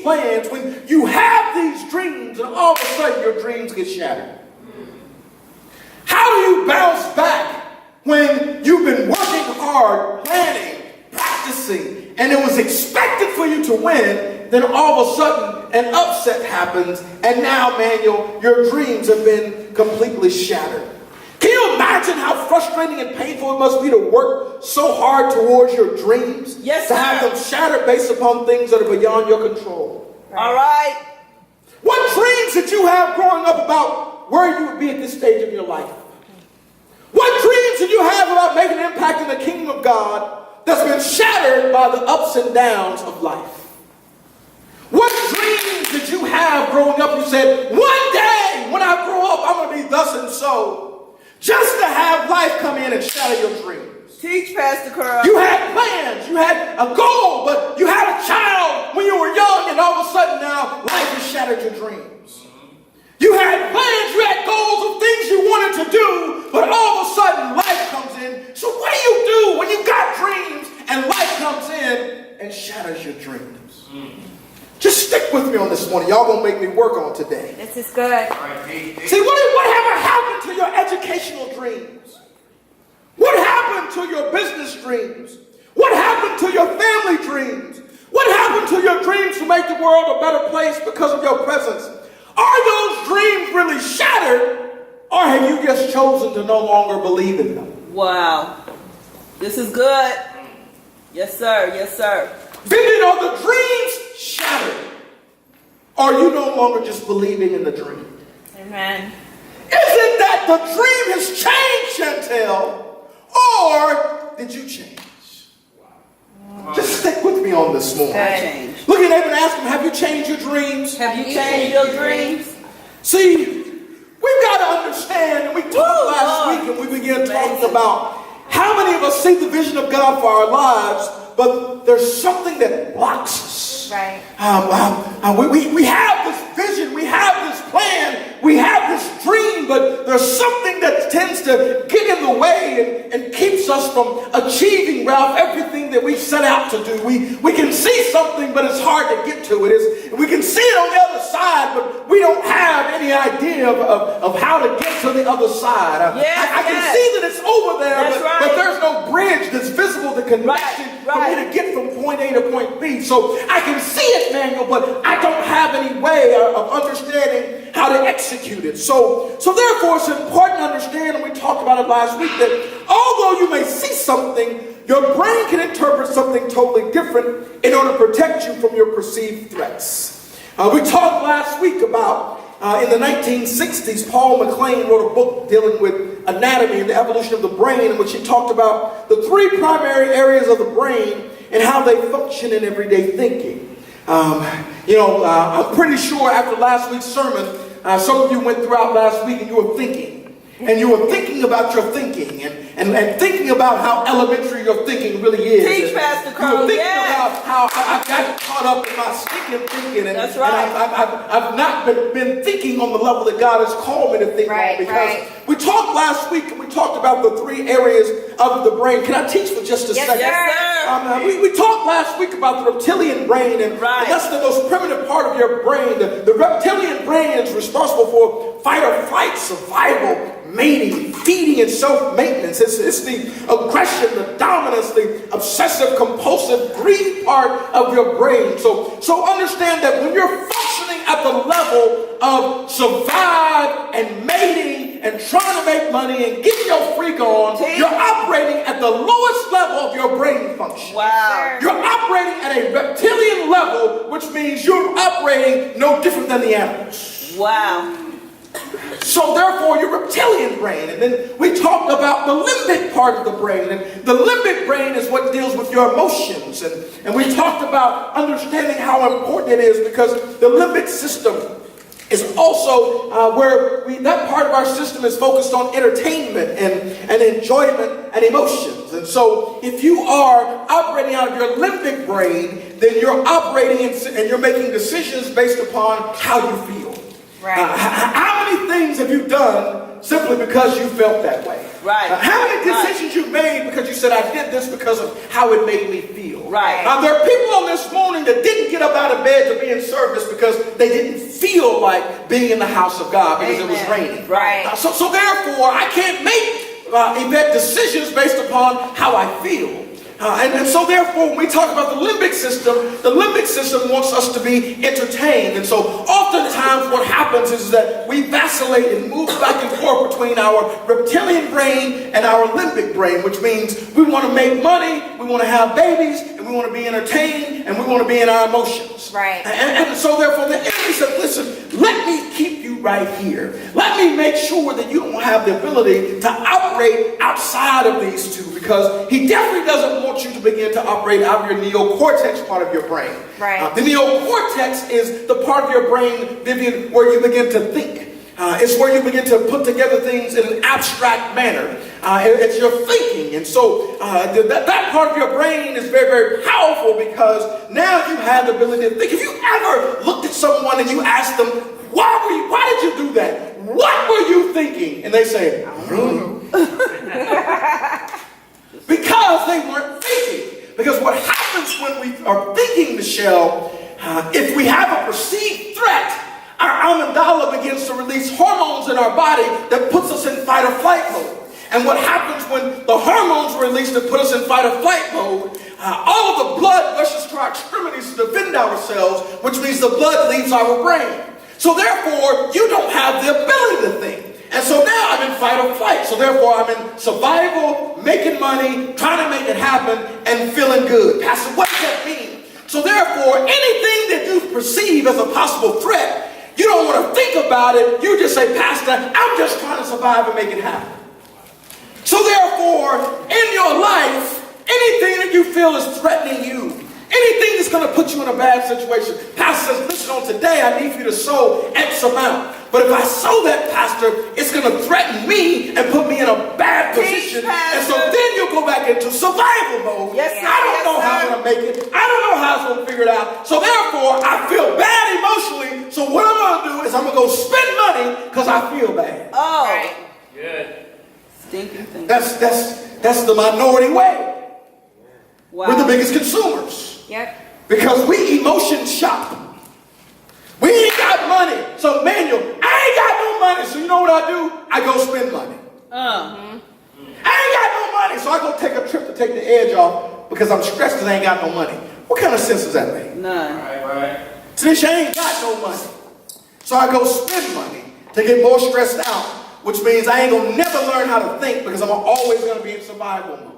plans, when you have these dreams and all of a sudden your dreams get shattered? How do you bounce back when you've been working hard, planning, practicing, and it was expected for you to win, then all of a sudden an upset happens, and now, man, your dreams have been completely shattered? Can you imagine how frustrating and painful it must be to work so hard towards your dreams? Yes, to have them shattered based upon things that are beyond your control. All right. What dreams did you have growing up about where you would be at this stage of your life? What dreams did you have about making an impact in the kingdom of God that's been shattered by the ups and downs of life? What dreams did you have growing up? You said, one day when I grow up, I'm going to be thus and so. Just to have life come in and shatter your dreams. Teach, Pastor Carl. You had plans, you had a goal, but you had a child when you were young, and all of a sudden now life has shattered your dreams. You had plans, you had goals of things you wanted to do, but all of a sudden life comes in. So what do you do when you got dreams and life comes in and shatters your dreams? Just stick with me on this morning. Y'all gonna make me work on today. This is good. See, whatever happened to your educational dreams? What happened to your business dreams? What happened to your family dreams? What happened to your dreams to make the world a better place because of your presence? Are those dreams really shattered, or have you just chosen to no longer believe in them? Wow. This is good. Yes, sir. Yes, sir. Vision, are the dreams shattered? Or are you no longer just believing in the dream? Amen. Is it that the dream has changed, Chantel, or did you change? Just stick with me on this morning. Change. Look at your neighbor and ask him, have you changed your dreams? Have you changed your dreams? See, we've got to understand, and we talked last week, and we began talking about how many of us see the vision of God for our lives, but there's something that blocks us. Right. We have this vision, we have this plan, we have this dream, but there's something that tends to get in the way and keeps us from achieving, Ralph, everything that we set out to do. We can see something, but it's hard to get to it. We can see it on the other side, but we don't have any idea of how to get to the other side. I can see that it's over there, but there's no bridge that's visible that connects it for me to get from point A to point B. So I can see it, Manuel, but I don't have any way of understanding how to execute it. So therefore, it's important to understand, and we talked about it last week, that although you may see something, your brain can interpret something totally different in order to protect you from your perceived threats. We talked last week about in the 1960s, Paul McLean wrote a book dealing with anatomy and the evolution of the brain, in which he talked about the three primary areas of the brain and how they function in everyday thinking. I'm pretty sure after last week's sermon, some of you went throughout last week and you were thinking. And you were thinking about your thinking and thinking about how elementary your thinking really is. Teach, Pastor Carl. You were thinking about how I've gotten caught up in my stinking thinking. And, that's right. And I've not been thinking on the level that God has called me to think on. Because we talked last week and we talked about the three areas of the brain. Can I teach for just a second? Yes, sir. We talked last week about the reptilian brain. And that's the most primitive part of your brain. The reptilian brain is responsible for fight or flight, survival, mating, feeding, and self-maintenance. It's the aggression, the dominance, the obsessive, compulsive, greedy part of your brain. So understand that when you're functioning at the level of survive and mating and trying to make money and get your freak on, you're operating at the lowest level of your brain function. Wow. You're operating at a reptilian level, which means you're operating no different than the animals. Wow. So therefore, your reptilian brain. And then we talked about the limbic part of the brain. And the limbic brain is what deals with your emotions. And we talked about understanding how important it is, because the limbic system is also where that part of our system is focused on entertainment and enjoyment and emotions. And so if you are operating out of your limbic brain, then you're operating and you're making decisions based upon how you feel. Right. How many things have you done simply because you felt that way? Right. How many decisions you made because you said, I did this because of how it made me feel? Right. There are people on this morning that didn't get up out of bed to be in service because they didn't feel like being in the house of God because it was raining. Right. So therefore, I can't make event decisions based upon how I feel. And so therefore, when we talk about the limbic system wants us to be entertained. And so oftentimes what happens is that we vacillate and move back and forth between our reptilian brain and our limbic brain, which means we want to make money, we want to have babies, and we want to be entertained, and we want to be in our emotions. Right. And so therefore the enemy said, listen, let me keep you right here. Let me make sure that you don't have the ability to operate outside of these two, because he definitely doesn't want you to begin to operate out of your neocortex part of your brain. Right. The neocortex is the part of your brain, Vivian, where you begin to think. It's where you begin to put together things in an abstract manner. It's your thinking. And so that part of your brain is very, very powerful, because now you have the ability to think. If you ever looked at someone and you asked them, why did you do that? What were you thinking? And they say, I don't know. Because they weren't thinking. Because what happens when we are thinking, Michelle, if we have a perceived threat, our amygdala begins to release hormones in our body that puts us in fight or flight mode. And what happens when the hormones are released that put us in fight or flight mode, all of the blood rushes to our extremities to defend ourselves, which means the blood leaves our brain. So therefore, you don't have the ability to think. And so now I'm in fight or flight. So therefore, I'm in survival, making money, trying to make it happen, and feeling good. Pastor, what does that mean? So therefore, anything that you perceive as a possible threat, you don't want to think about it. You just say, Pastor, I'm just trying to survive and make it happen. So therefore, in your life, anything that you feel is threatening you, anything that's going to put you in a bad situation. Pastor says, listen, on today, I need you to sow X amount. But if I sow that, Pastor, it's going to threaten me and put me in a bad position. And so then you'll go back into survival mode. Yes, sir. I don't know how I'm going to make it. I don't know how I'm going to figure it out. So therefore, I feel bad emotionally. So what I'm going to do is I'm going to go spend money because I feel bad. Oh. Right. Good. Stinking thing. That's the minority way. Wow. We're the biggest consumers. Yep. Because we emotion shop. We ain't got money. So Manuel, I ain't got no money. So you know what I do? I go spend money. I ain't got no money. So I go take a trip to take the edge off because I'm stressed because I ain't got no money. What kind of sense does that make? None. Right. Tanisha, I ain't got no money. So I go spend money to get more stressed out, which means I ain't gonna never learn how to think because I'm always gonna be in survival mode.